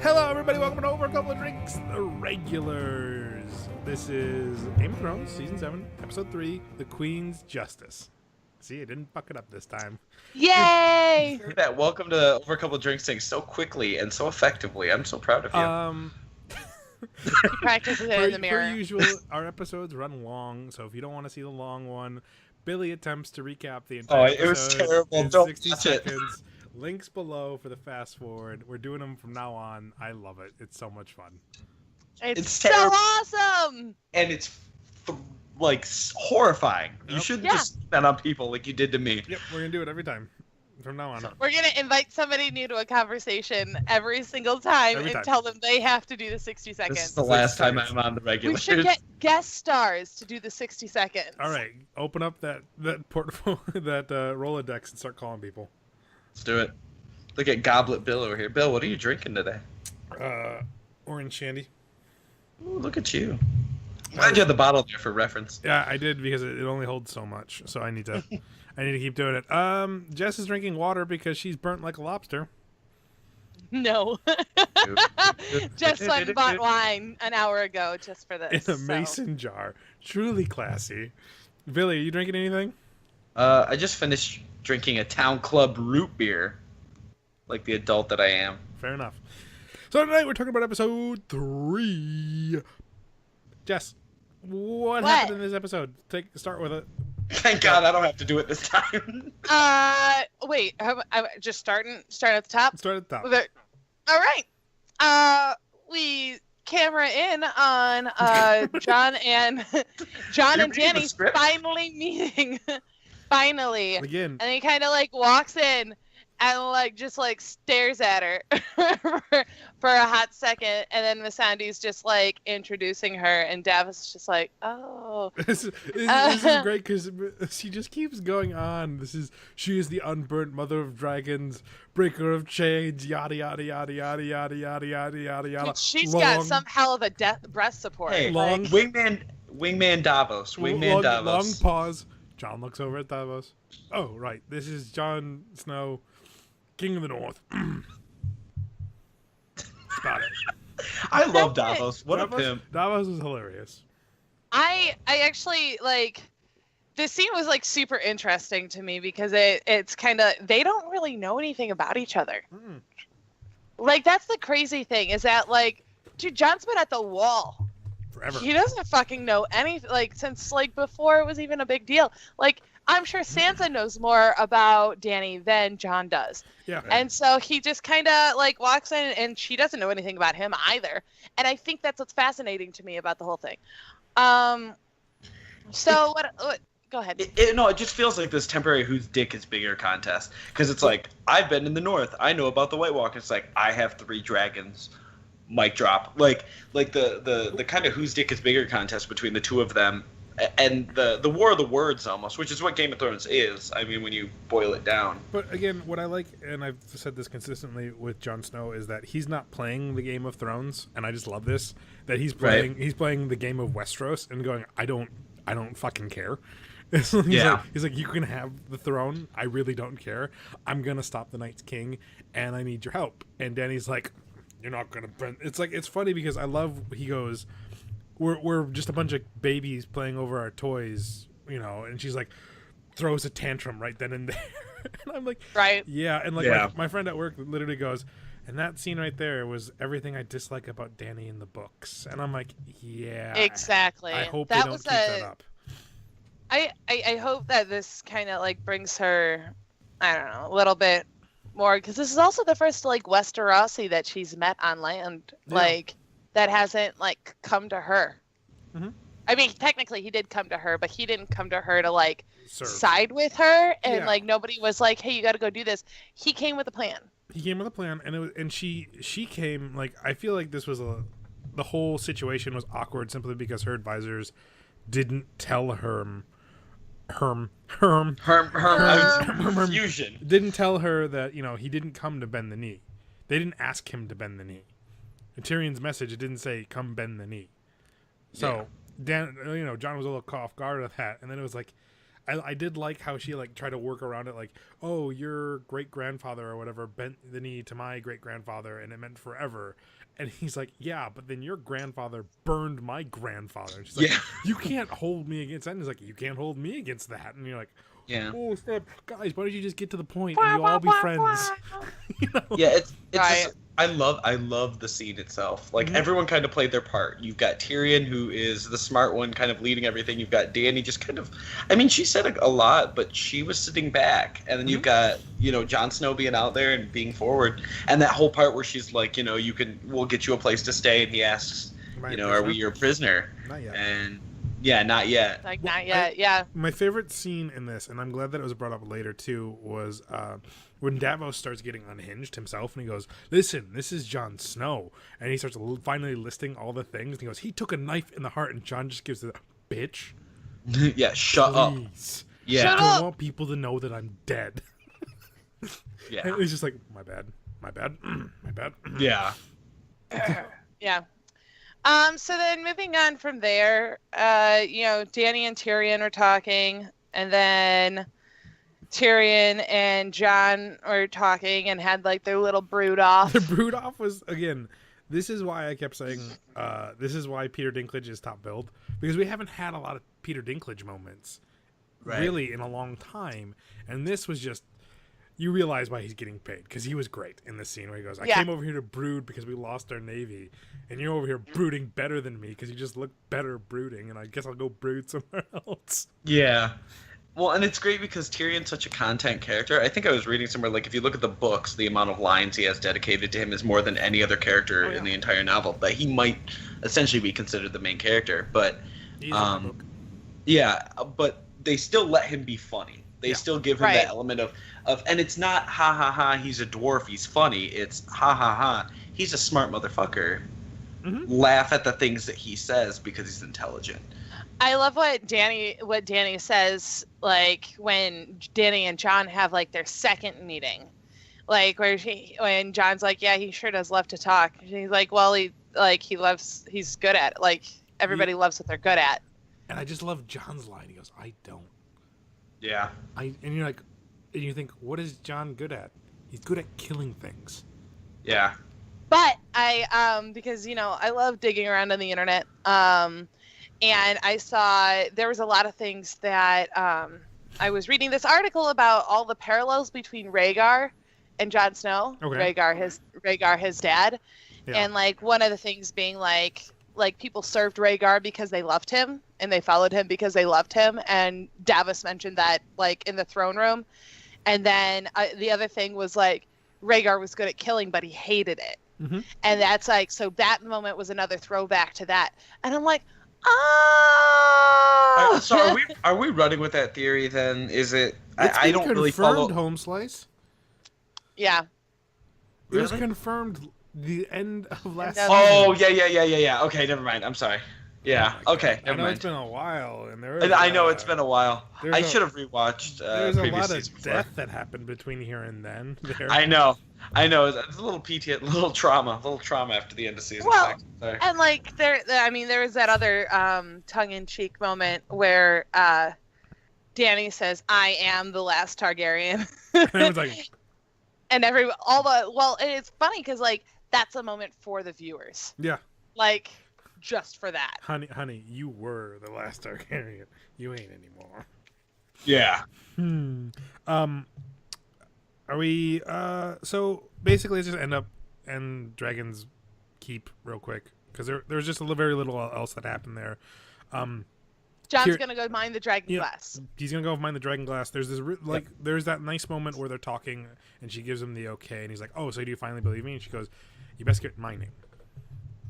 Hello, everybody. Welcome to Over a Couple of Drinks, the regulars. This is Game of Thrones, Season 7, Episode 3, The Queen's Justice. See, I didn't fuck it up this time. Yay! Look at that. Welcome to Over a Couple of Drinks thing so quickly and so effectively. I'm so proud of you. He practices it in the mirror. Per usual, our episodes run long, so if you don't want to see the long one, Billy attempts to recap the entire episode. It was terrible. In Don't 60 watch seconds. Links below for the fast forward. We're doing them from now on. I love it. It's so much fun. It's so terrible. awesome! And it's horrifying. You Yep. shouldn't Yeah. just spend on people like you did to me. Yep, we're going to do it every time from now on. We're gonna invite somebody new to a conversation every single time Every and time. tell them they have to do the 60 seconds. This is the last time seconds. I'm on the regular. We should get guest stars to do the 60 seconds. All right, open up that portfolio, that Rolodex, and start calling people. Let's do it. Look at Goblet Bill over here. Bill, what are you drinking today? Orange shandy. Ooh, look at you. Glad you had the bottle there for reference. Yeah, I did because it only holds so much, so I need to keep doing it. Jess is drinking water because she's burnt like a lobster. No. Just went and bought wine an hour ago just for this. In a mason jar. Truly classy. Billy, are you drinking anything? I just finished drinking a Town Club root beer. Like the adult that I am. Fair enough. So tonight we're talking about episode 3. Jess, what happened in this episode? Start with it. Thank God I don't have to do it this time. Wait, I'm just start at the top? Start at the top. All right. We camera in on John and You're Danny reading the script? finally meeting. Finally. Again. And he kind of like walks in and like just like stares at her for a hot second, and then Missandei's just like introducing her, and Davos is just like, oh. This is great because she just keeps going on. She is the unburnt mother of dragons, breaker of chains, yada yada yada yada yada yada yada yada yada. She's got some hell of a breast support. Hey, Long- Wingman Davos. Wingman Davos. Long pause. John looks over at Davos. Oh, right. This is Jon Snow, King of the North. That's about it. I love Davos. What a pimp. Davos is hilarious. I actually like this scene was like super interesting to me because it's kind of they don't really know anything about each other. Mm. Like that's the crazy thing is that like dude John's been at the wall Forever. he doesn't fucking know anything like since like before it was even a big deal. Like I'm sure Sansa knows more about Dany than John does. Yeah. And so he just kind of like walks in and she doesn't know anything about him either. And I think that's what's fascinating to me about the whole thing. So what go ahead. It just feels like this temporary whose dick is bigger contest. Because it's like, I've been in the North. I know about the White Walkers. It's like, I have 3 dragons. Mic drop. Like the kind of whose dick is bigger contest between the two of them. And the war of the words almost, which is what Game of Thrones is. I mean, when you boil it down. But again, what I like, and I've said this consistently with Jon Snow, is that he's not playing the Game of Thrones, and I just love this. That he's playing the game of Westeros and going, I don't fucking care. He's like, you can have the throne. I really don't care. I'm gonna stop the Night's King, and I need your help. And Dany's like, you're not gonna. It's like it's funny because I love. He goes, we're just a bunch of babies playing over our toys, and she's like, throws a tantrum right then and there. And I'm like, right. Yeah, and my friend at work literally goes, and that scene right there was everything I dislike about Dany in the books. And I'm like, yeah. Exactly. I hope that they don't keep that up. I hope that this kind of like brings her, I don't know, a little bit more, because this is also the first like Westerosi that she's met on land, like that hasn't like come to her. Mm-hmm. I mean, technically he did come to her, but he didn't come to her to like Serve. side with her, and Yeah. like nobody was like, hey, you got to go do this. He came with a plan. He came with a plan, and she came, like, I feel like this was the whole situation was awkward simply because her advisors didn't tell her Fusion. didn't tell her that he didn't come to bend the knee. They didn't ask him to bend the knee. In Tyrion's message, it didn't say come bend the knee. So John was a little caught off guard with that, and then it was like, I did like how she like tried to work around it, like, oh, your great grandfather or whatever bent the knee to my great grandfather, and it meant forever. And he's like, yeah, but then your grandfather burned my grandfather. And she's like, you can't hold me against that. And he's like, you can't hold me against that. And you're like, oh, snap. Guys, why don't you just get to the point and you all be friends? You know? Yeah, it's Right. just, I love the scene itself. Like everyone kind of played their part. You've got Tyrion, who is the smart one, kind of leading everything. You've got Dany, just kind of. I mean, she said a lot, but she was sitting back. And then you've got Jon Snow being out there and being forward, and that whole part where she's like, we'll get you a place to stay, and he asks, are we your prisoner? Not yet. And yeah, not yet. Like, not yet. Yeah. My favorite scene in this, and I'm glad that it was brought up later too, was when Davos starts getting unhinged himself, and he goes, "Listen, this is Jon Snow," and he starts finally listing all the things. And he goes, "He took a knife in the heart," and Jon just gives it, "Bitch, yeah, shut up." Yeah, Shut I up. don't want people to know that I'm dead. yeah, And he's just like, my bad, my bad. yeah. Yeah. So then moving on from there, Dany and Tyrion were talking, and then Tyrion and Jon were talking and had like their little brood off. The brood off was, again, this is why I kept saying, this is why Peter Dinklage is top billed, because we haven't had a lot of Peter Dinklage moments really in a long time, and this was just, you realize why he's getting paid, because he was great in this scene where he goes, I came over here to brood because we lost our navy, and you're over here brooding better than me because you just look better brooding, and I guess I'll go brood somewhere else. Yeah. Well, and it's great because Tyrion's such a content character. I think I was reading somewhere, like, if you look at the books, the amount of lines he has dedicated to him is more than any other character in the entire novel. That he might essentially be considered the main character. But, but they still let him be funny. They still give him that element of, and it's not ha ha ha, he's a dwarf, he's funny. It's ha ha ha, he's a smart motherfucker. Laugh at the things that he says because he's intelligent. I love what Dany says, like when Dany and Jon have like their second meeting, like when Jon's like, yeah, he sure does love to talk. And he's like, well, he's good at it. Like everybody loves what they're good at. And I just love Jon's line. He goes, I don't. Yeah. And you're like, and you think, what is Jon good at? He's good at killing things. Yeah. But because I love digging around on the internet. And I saw there was a lot of things that I was reading this article about all the parallels between Rhaegar and Jon Snow. Okay. Rhaegar, his dad, and like one of the things being like people served Rhaegar because they loved him and they followed him because they loved him. And Davos mentioned that like in the throne room. And then the other thing was like Rhaegar was good at killing, but he hated it. And that's like, so that moment was another throwback to that. And I'm like, oh. So are we running with that theory then? Is it? I don't really follow. Home slice. Yeah. It was confirmed the end of last season. Oh yeah. Okay, never mind. I'm sorry. Yeah. Okay. Never I know mind. it's been a while, and I know it's been a while. I should have rewatched. There's a lot seasons of before. death that happened betwing here and then. I know. It's a little little trauma after the end of season 6. Sorry. And like there was that other tongue-in-cheek moment where Dany says, "I am the last Targaryen," And I was like, and and it's funny because like that's a moment for the viewers. yeah. Like. Just for that. Honey, you were the last Targaryen. You ain't anymore. Yeah. Are we so basically let's just end up and Dragon's Keep real quick because there's just very little else that happened there. Jon's gonna go mine the dragon glass. He's gonna go mine the dragon glass. There's this there's that nice moment where they're talking and she gives him the okay and he's like, oh, so do you finally believe me? And she goes, you best get mining.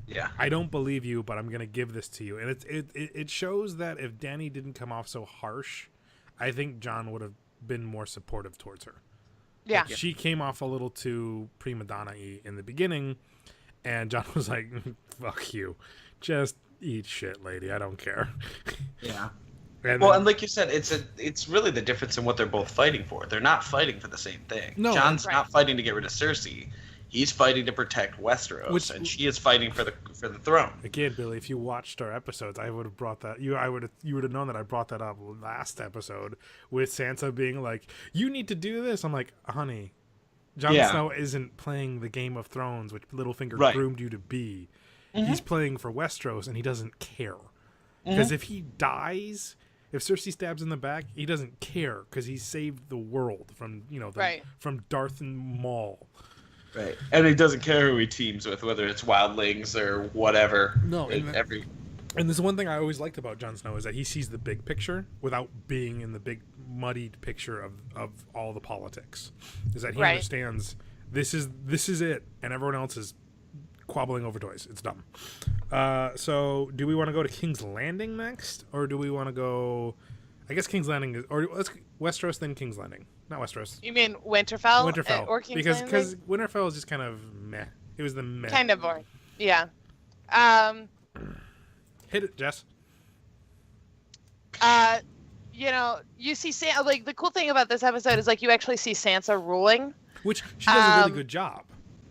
Yeah. I don't believe you, but I'm gonna give this to you, and it shows that if Dany didn't come off so harsh, I think Jon would have been more supportive towards her. Yeah. Like, she came off a little too prima donna-y in the beginning, and Jon was like, "Fuck you, just eat shit, lady. I don't care." Yeah. And like you said, it's really the difference in what they're both fighting for. They're not fighting for the same thing. No, Jon's not fighting to get rid of Cersei. He's fighting to protect Westeros, and she is fighting for the throne. Again, Billy, if you watched our episodes, I would have brought that. You would have known that I brought that up last episode with Sansa being like, "You need to do this." I'm like, honey, Jon Snow isn't playing the Game of Thrones, which Littlefinger groomed you to be. Mm-hmm. He's playing for Westeros, and he doesn't care. Because if he dies, if Cersei stabs in the back, he doesn't care because he saved the world from from Darth and Maul. Right, and he doesn't care who he teams with, whether it's wildlings or whatever. No, and there's one thing I always liked about Jon Snow is that he sees the big picture without being in the big muddied picture of all the politics. Is that he understands this is it, and everyone else is quabbling over toys. It's dumb. So do we want to go to King's Landing next, or do we want to go? I guess King's Landing is, or let's Westeros then King's Landing. Not Westeros. You mean Winterfell? Winterfell. Or King's Landing? Because Winterfell is just kind of meh. It was the meh. Kind of boring. Yeah. Hit it, Jess. You see the cool thing about this episode is you actually see Sansa ruling. Which she does a really good job.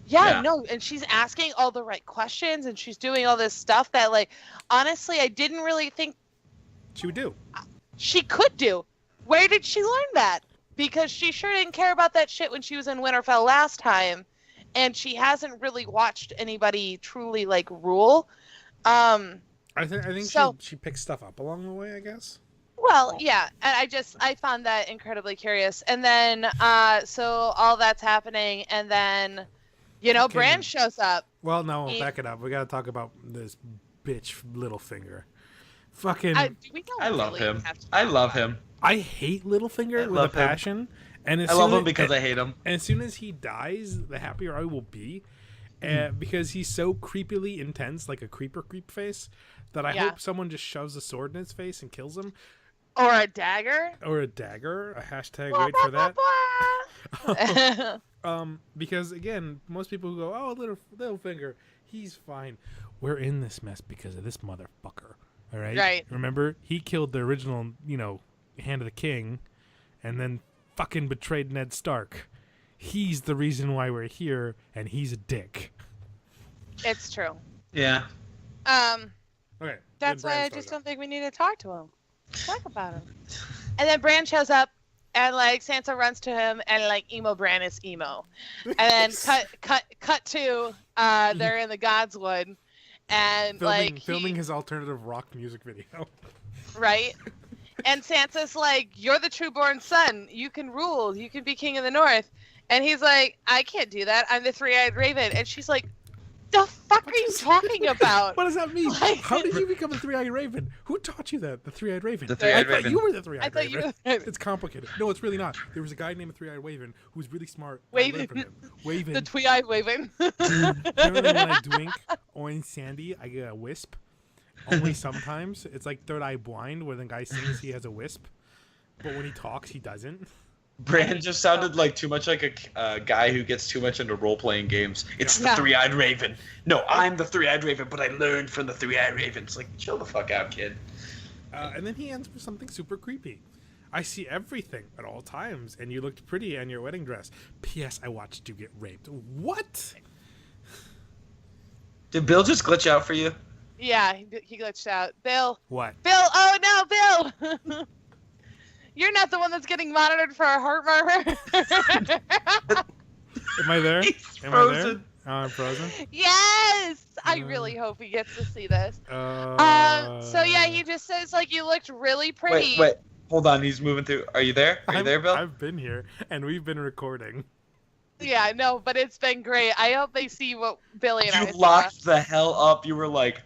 Yeah, no, and she's asking all the right questions, and she's doing all this stuff that, honestly, I didn't really think she would do. She could do. Where did she learn that? Because she sure didn't care about that shit when she was in Winterfell last time, and she hasn't really watched anybody truly rule. I think she picks stuff up along the way, I guess. Well, yeah, and I found that incredibly curious. And then so all that's happening, and then Bran shows up. Well, no, back it up. We got to talk about this bitch Littlefinger. Fucking I love him. I love him. I hate Littlefinger with a passion. And I love him because I hate him. And as soon as he dies, the happier I will be. Because he's so creepily intense, like a creeper creep face, that I hope someone just shoves a sword in his face and kills him. Or a dagger. A hashtag wait for that. Because again, most people who go, "Oh, Littlefinger, he's fine." We're in this mess because of this motherfucker. All right. Right. Remember, he killed the original, Hand of the King, and then fucking betrayed Ned Stark. He's the reason why we're here, and he's a dick. It's true. Yeah. Okay. That's why I just don't think we need to talk to him. Talk about him. And then Bran shows up, and Sansa runs to him, and emo Bran is emo. And then cut to they're in the Godswood, and filming his alternative rock music video. Right. And Sansa's "You're the true-born son. You can rule. You can be king of the North." And he's like, "I can't do that. I'm the three-eyed raven." And she's like, "The fuck are you talking about?" What does that mean? How did you become a three-eyed raven? Who taught you that? The three-eyed raven. The three-eyed raven. I thought you were the three-eyed raven. It's complicated. No, it's really not. There was a guy named the three-eyed raven who was really smart. Waven. The twee-eyed raven. Apparently when I drink Orange Sandy, I get a wisp. Only sometimes. It's like Third Eye Blind, where the guy sings he has a wisp, but when he talks, he doesn't. Bran just sounded too much like a guy who gets too much into role-playing games. It's the three-eyed raven. No, I'm the three-eyed raven, but I learned from the three-eyed raven. It's chill the fuck out, kid. And then he ends with something super creepy. I see everything at all times, and you looked pretty in your wedding dress. P.S. I watched you get raped. What? Did Bill just glitch out for you? Yeah, he glitched out. Bill. What? Bill! Oh no, Bill! You're not the one that's getting monitored for a heart murmur. Am I there? Am I there? Oh, I'm frozen? Yes! I really hope he gets to see this. So yeah, he just says you looked really pretty. Wait. Hold on, he's moving through. Are you there? Are you there, Bill? I've been here, and we've been recording. Yeah, no, but it's been great. I hope they see what Billy and I saw. You locked the hell up. You were like...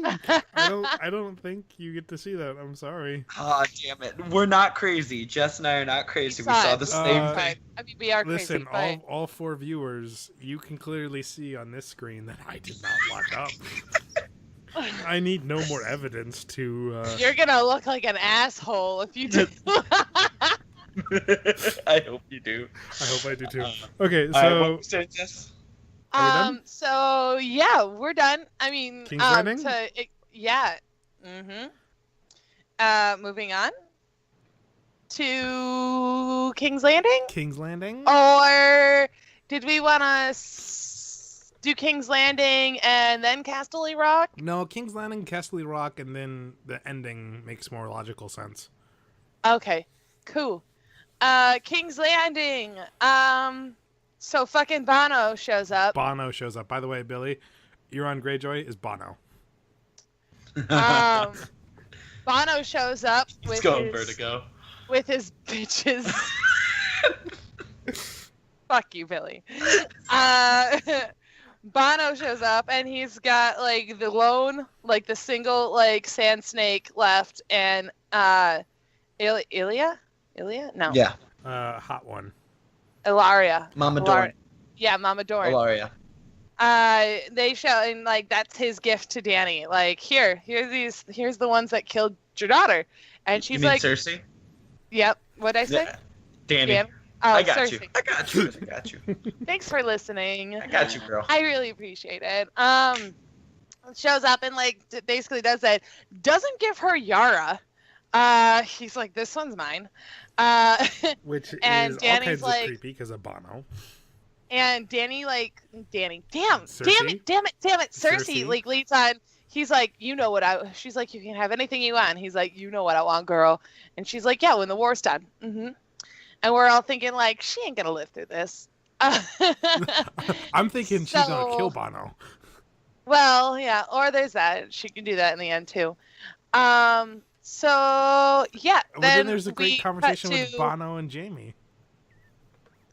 I don't think you get to see that. I'm sorry. Ah, damn it. We're not crazy. Jess and I are not crazy. We saw the same thing. I mean, we are Listen, crazy. Listen, all 4 viewers, you can clearly see on this screen that I did not lock up. I need no more evidence to... You're gonna look like an asshole if you do. I hope you do. I hope I do too. Okay, so... what was it, Jess? So yeah, we're done. I mean, King's Landing? Yeah. Moving on to King's Landing? King's Landing? Or did we want to do King's Landing and then Casterly Rock? No, King's Landing, Casterly Rock, and then the ending makes more logical sense. Okay, cool. King's Landing. So fucking Bono shows up. Bono shows up. By the way, Billy, Euron Greyjoy is Bono. Bono shows up He's going vertigo. With his bitches. Fuck you, Billy. Bono shows up and he's got like the lone, like the single like sand snake left, and Ilya? No. Yeah. Hot one. Ilaria. Mama Dorn. Yeah, Mama Dorn. Ilaria. They show, and like that's his gift to Dany. Like, here's the ones that killed your daughter, and she's like, Cersei. Yep. What'd I say? Yeah. Dany. Oh, I got Cersei. you. I got you. I got you. Thanks for listening. I got you, girl. I really appreciate it. Shows up and like basically does that. Doesn't give her Yara. He's like, this one's mine. Which and is Dany's all kinds like, of creepy because of Bono. And Dany, damn Cersei? it, Cersei? like leads on. He's like, she's like, you can have anything you want. He's like, you know what I want, girl. And she's like, yeah, when the war's done. Mm-hmm. And we're all thinking like, she ain't gonna live through this. I'm thinking she's gonna kill Bono. Well, yeah, or there's that. She can do that in the end too. So yeah. Then there's a great conversation with Bono and Jaime.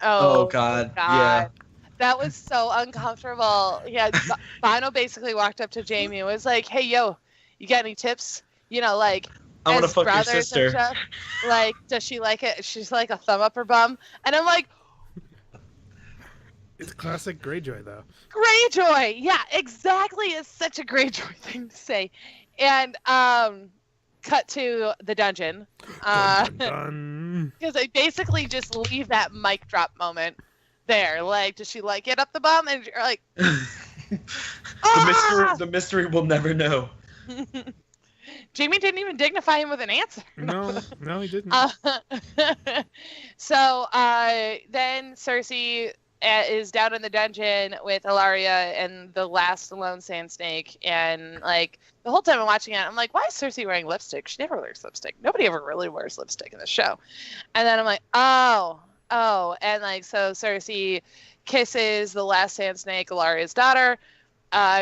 Oh God. Yeah. That was so uncomfortable. Yeah, Bono basically walked up to Jaime and was like, "Hey, yo, you got any tips? You know, like, I want to as fuck your brothers and sister. stuff, like, does she like it? She's like a thumb up her bum." And I'm like, It's classic Greyjoy, though. Greyjoy, yeah, exactly. It's such a Greyjoy thing to say. And cut to the dungeon. Dun, dun, dun. Because they basically just leave that mic drop moment there. Like, does she like it up the bum? And you're like, The mystery will never know. Jaime didn't even dignify him with an answer. No, he didn't. So then Cersei is down in the dungeon with Ilaria and the last lone sand snake, and like the whole time I'm watching it, I'm like, why is Cersei wearing lipstick? She never wears lipstick. Nobody ever really wears lipstick in the show. And then I'm like, oh, and like so Cersei kisses the last sand snake, Ilaria's daughter.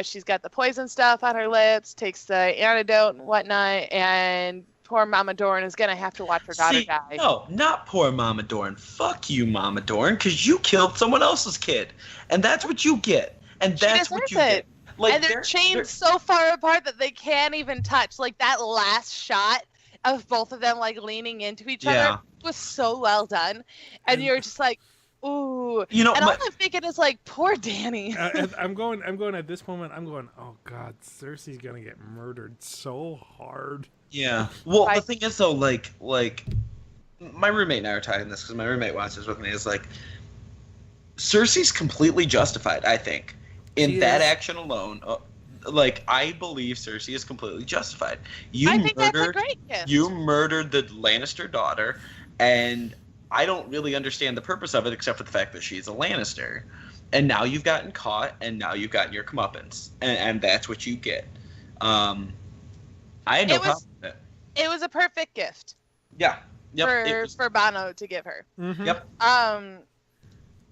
She's got the poison stuff on her lips, takes the antidote and whatnot, and poor Mama Dorn is gonna have to watch her daughter die. No, not poor Mama Dorn. Fuck you, Mama Dorn, because you killed someone else's kid, and that's what you get. And that's what you get. Like, and they're chained so far apart that they can't even touch. Like that last shot of both of them like leaning into each other was so well done, and you're just like, ooh. You know, and all I'm thinking is like, poor Dany. I'm going at this moment. I'm going, oh God, Cersei's gonna get murdered so hard. Yeah. Well, the thing is, though, like my roommate and I are talking this because my roommate watches with me. Is like, Cersei's completely justified. I think in that action alone, like I believe Cersei is completely justified. I think that's a great gift. You murdered the Lannister daughter, and I don't really understand the purpose of it except for the fact that she's a Lannister, and now you've gotten caught, and now you've gotten your comeuppance, and that's what you get. I had no problem with it. It was a perfect gift. Yeah. Yep. For Bono to give her. Mm-hmm. Yep.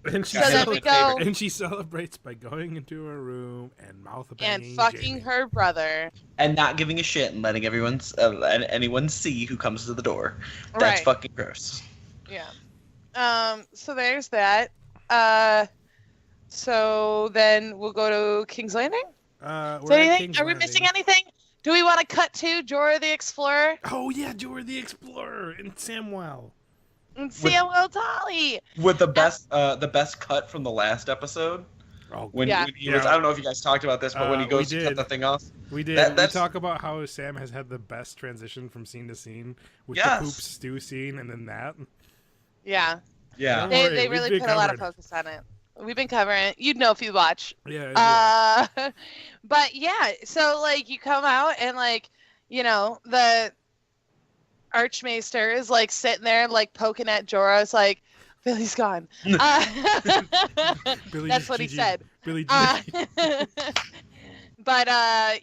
And she, and she celebrates by going into her room and mouth banging and fucking Jaime. her brother and not giving a shit and letting anyone see who comes to the door. That's right. fucking gross. Yeah. So there's that. So then we'll go to King's Landing. Are we missing anything? Do we want to cut to Jorah the Explorer? Oh yeah, Jorah the Explorer and Samwell. And Samuel Tully. With the best cut from the last episode. Oh, when he was, I don't know if you guys talked about this, but when he goes to cut the thing off. We did. We talk about how Sam has had the best transition from scene to scene with the poop stew scene and then that. Yeah. Yeah. They really put a lot of focus on it. We've been covering it. You'd know if you watch. Yeah. But yeah, so like you come out and like, you know, the Archmaester is like sitting there like poking at Jorah. It's like, Billy's gone. Billy That's just what he GG'd. said. Billy Uh, GG. but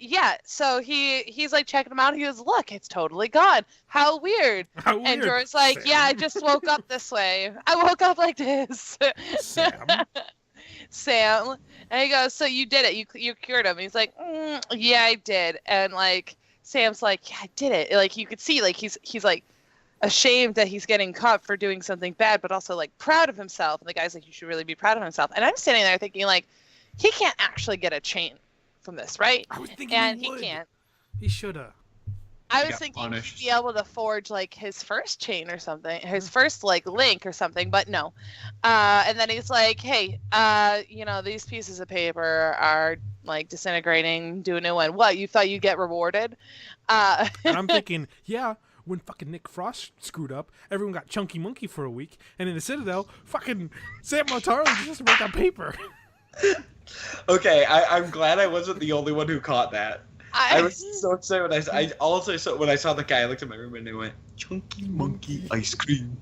yeah, so he's like checking him out. He goes, "Look, it's totally gone. How weird." How And weird. Jordan's like, "Yeah, I Sam. just woke up this way. I woke up like this." Sam. Sam. And he goes, "So you did it. You cured him." And he's like, "Yeah, I did." And like Sam's like, "Yeah, I did it." Like you could see, like he's like ashamed that he's getting caught for doing something bad, but also like proud of himself. And the guy's like, "You should really be proud of himself." And I'm standing there thinking, like, he can't actually get a chain from this, right? I was thinking And he would. he can't. He shoulda. I was got thinking punished. he'd be able to forge like his first chain or something, his first like link or something, but no. And then he's like, "Hey, these pieces of paper are like disintegrating. Do a new one." What? You thought you'd get rewarded? And I'm thinking, yeah, when fucking Nick Frost screwed up, everyone got Chunky Monkey for a week, and in the Citadel, fucking Sam Motaro just wrote down paper. Okay, I'm glad I wasn't the only one who caught that. I was so excited when when I saw the guy. I looked at my room and I went, "Chunky Monkey ice cream."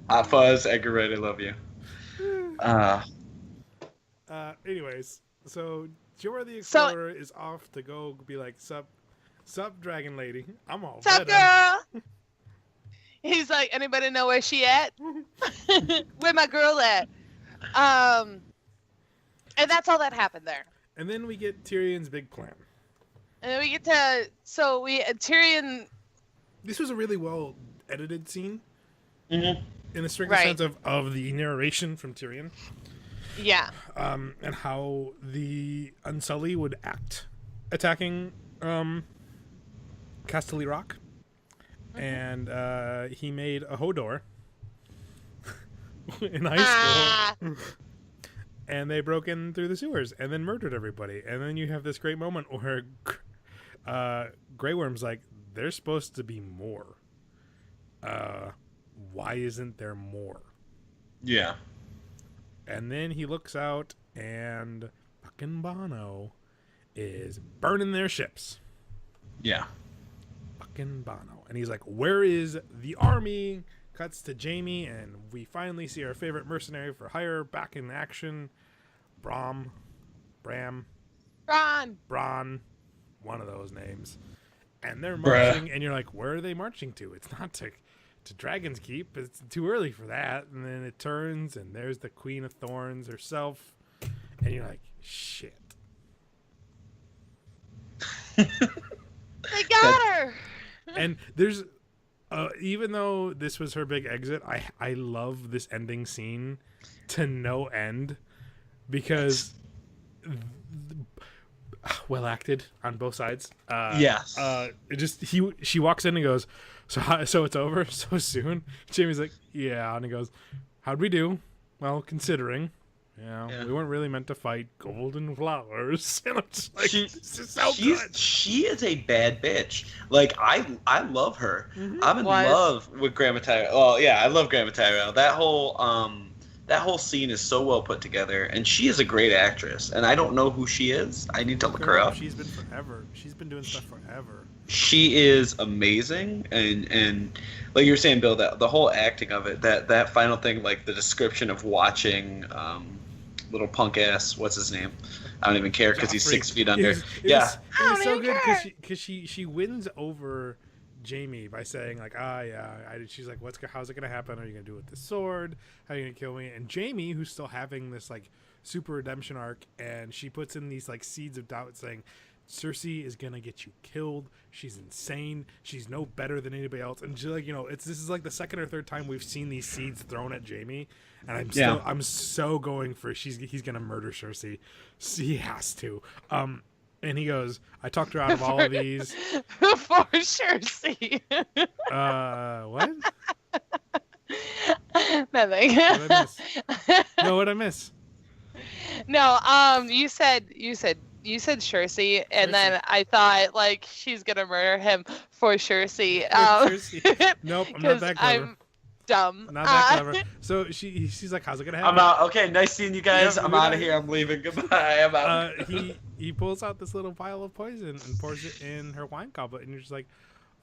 Hot Fuzz, Edgar Wright, I love you. Anyways, so Jora the Explorer is off to go be like, sup, Dragon Lady. I'm all Sup, better." girl? He's like, "Anybody know where she at? Where my girl at?" And that's all that happened there. And then we get Tyrion's big plan. And then we get to Tyrion. This was a really well edited scene. Mm-hmm. In the strict Right. sense of the narration from Tyrion. Yeah. And how the Unsullied would act attacking Casterly Rock. And he made a Hodor in high school. And they broke in through the sewers and then murdered everybody. And then you have this great moment where Grey Worm's like, "There's supposed to be more. Why isn't there more?" Yeah. And then he looks out and fucking Bono is burning their ships. Yeah. Fucking Bono. And he's like, "Where is the army?" Cuts to Jaime, and we finally see our favorite mercenary for hire back in action. Bran, one of those names. And they're marching, and you're like, where are they marching to? It's not to Dragon's Keep. It's too early for that. And then it turns, and there's the Queen of Thorns herself. And you're like, shit. They got her. And there's... even though this was her big exit, I love this ending scene to no end because well acted on both sides. Yes. She walks in and goes, so it's over so soon. Jamie's like, yeah, and he goes, how'd we do? Well, considering. Yeah, we weren't really meant to fight golden flowers. And I'm just like, this is so good. She is a bad bitch. Like, I love her. Mm-hmm. I'm in love with Grandma Tyrell. Well, yeah, I love Grandma Tyrell. That whole scene is so well put together, and she is a great actress. And I don't know who she is. I need to look her up. She's been forever. She's been doing stuff forever. She is amazing, and like you were saying, Bill, that the whole acting of it, that final thing, like the description of watching little punk ass, what's his name? I don't even care because he's 6 feet under. It was so good because she wins over Jaime by saying like, she's like, how's it gonna happen? Are you gonna do it with the sword? How are you gonna kill me? And Jaime, who's still having this like super redemption arc, and she puts in these like seeds of doubt saying, Cersei is gonna get you killed. She's insane. She's no better than anybody else. And she's like, this is like the second or third time we've seen these seeds thrown at Jaime, and I'm so going for he's gonna murder Cersei. He has to. And he goes, I talked her out of all of these. For Cersei. What? Nothing. What'd I miss? No, what'd I miss? No, you said Cersei, and then I thought like she's gonna murder him for Cersei. Cersei. Nope, I'm not that clever. I'm dumb. Not that clever. So she's like, how's it gonna happen? I'm out. Okay, nice seeing you guys. I'm out of here. I'm leaving. Goodbye. I'm out. He pulls out this little vial of poison and pours it in her wine goblet, and you're just like,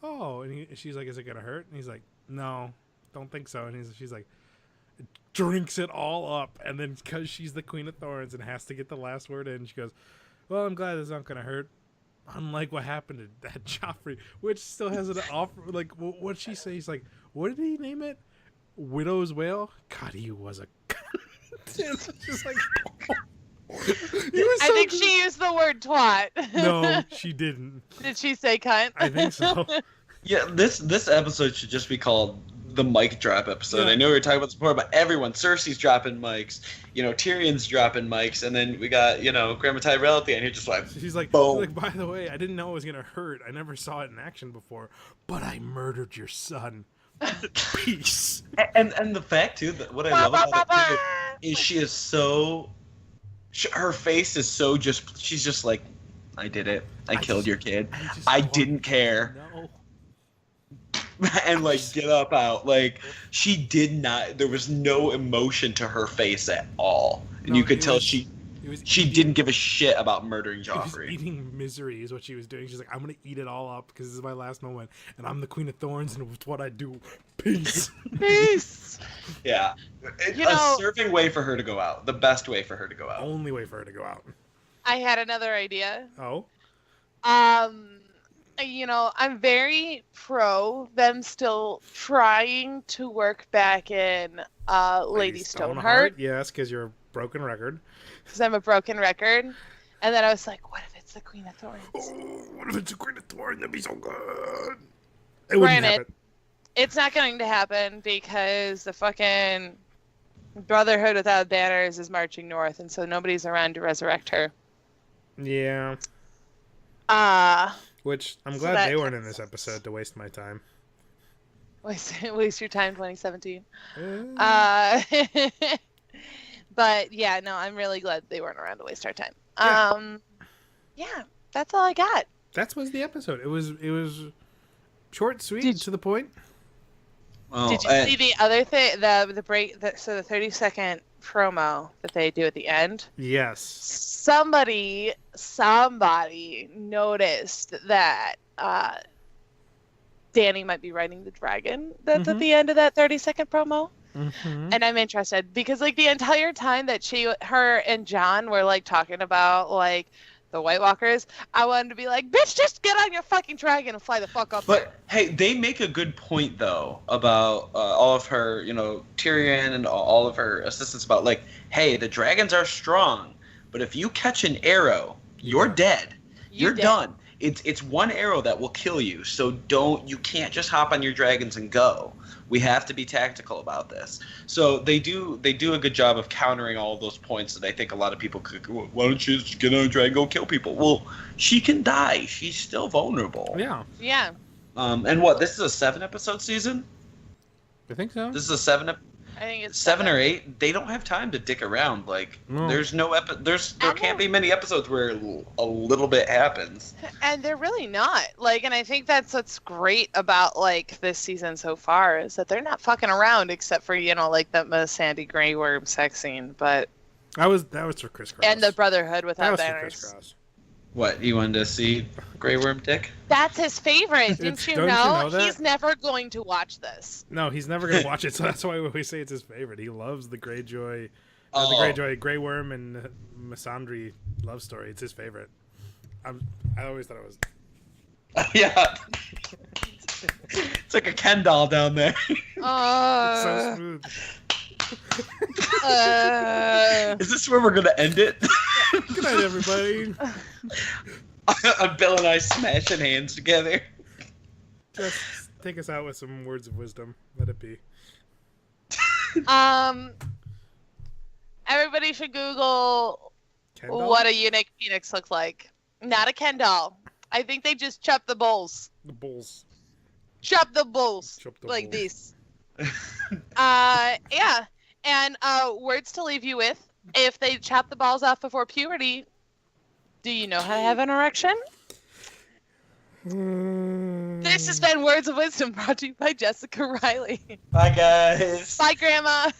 oh. And she's like, is it gonna hurt? And he's like, no, don't think so. And she's like, drinks it all up, and then because she's the Queen of Thorns and has to get the last word in, she goes, well, I'm glad it's not gonna hurt, unlike what happened to that Joffrey, which still has an offer. Like, what'd she say? He's like, what did he name it? Widow's Wail? God, he was a it's just like I think she used the word twat. No, she didn't. Did she say cunt? I think so. Yeah, this episode should just be called the mic drop episode. Yeah. I know we were talking about this before, but everyone, Cersei's dropping mics, Tyrion's dropping mics, and then we got, Grandma Tyrell at the end here just like, She's like, boom. by the way, I didn't know it was gonna hurt. I never saw it in action before, but I murdered your son. Peace. And the fact too that what I love about it too, is she is so, her face is so she's just like, I did it. I killed your kid. I didn't care. No. And like get up out, like she did not. There was no emotion to her face at all, and you could tell she didn't give a shit about murdering Joffrey. Eating misery is what she was doing. She's like, I'm gonna eat it all up because this is my last moment, and I'm the Queen of Thorns, and it's what I do. Peace. Peace. Yeah, a serving way for her to go out. The best way for her to go out. Only way for her to go out. I had another idea. Oh. I'm very pro them still trying to work back in Lady Stoneheart. Yes, because you're a broken record. Because I'm a broken record. And then I was like, what if it's the Queen of Thorns? Oh, what if it's the Queen of Thorns? That'd be so good. It wouldn't happen. It's not going to happen because the fucking Brotherhood without banners is marching north, and so nobody's around to resurrect her. Yeah. Which I'm glad they weren't in this episode to waste my time. Waste your time, 2017. But yeah, no, I'm really glad they weren't around to waste our time. Yeah, that's all I got. That was the episode. It was short, sweet, to the point. Well, did you see the other thing, the break? So the 30-second promo that they do at the end? Yes. Somebody noticed that Dany might be riding the dragon that's at the end of that 30-second promo. Mm-hmm. And I'm interested because like the entire time that her and Jon were like talking about like the White Walkers, I wanted to be like, bitch, just get on your fucking dragon and fly the fuck up there. Hey, they make a good point though about all of her, Tyrion and all of her assistants about like, hey, the dragons are strong, but if you catch an arrow, you're dead. You're done. It's one arrow that will kill you. So you can't just hop on your dragons and go. We have to be tactical about this. So they do a good job of countering all of those points that I think a lot of people could. Why don't you just get on a dragon, go kill people? Well, she can die. She's still vulnerable. Yeah. Yeah. And what? This is a 7-episode season. I think so. This is a 7. I think it's 7 or 8. They don't have time to dick around. Like there's no there can't be many episodes where a little bit happens. And they're really not. Like, and I think that's what's great about like this season so far is that they're not fucking around except for like the Sandy Grey Worm sex scene, but that was for Chris Cross. And the Brotherhood without banners. For Chris Cross. What, you wanted to see Grey Worm dick? That's his favorite. Didn't you know? He's never going to watch this. No, he's never going to watch it, so that's why we say it's his favorite. He loves the Greyjoy, Grey Worm and Missandei love story. It's his favorite. I always thought it was... Yeah. It's like a Ken doll down there. So smooth. Is this where we're going to end it? Good night, everybody. Bill and I smashing hands together. Just take us out with some words of wisdom. Let it be. Everybody should Google what a eunuch penis looks like. Not a Ken doll. I think they just chop the bowls. The bulls. Chop the bowls. Like this. Yeah. And words to leave you with. If they chop the balls off before puberty, do you know how to have an erection? This has been Words of Wisdom brought to you by Jessica Riley. Bye, guys. Bye, Grandma.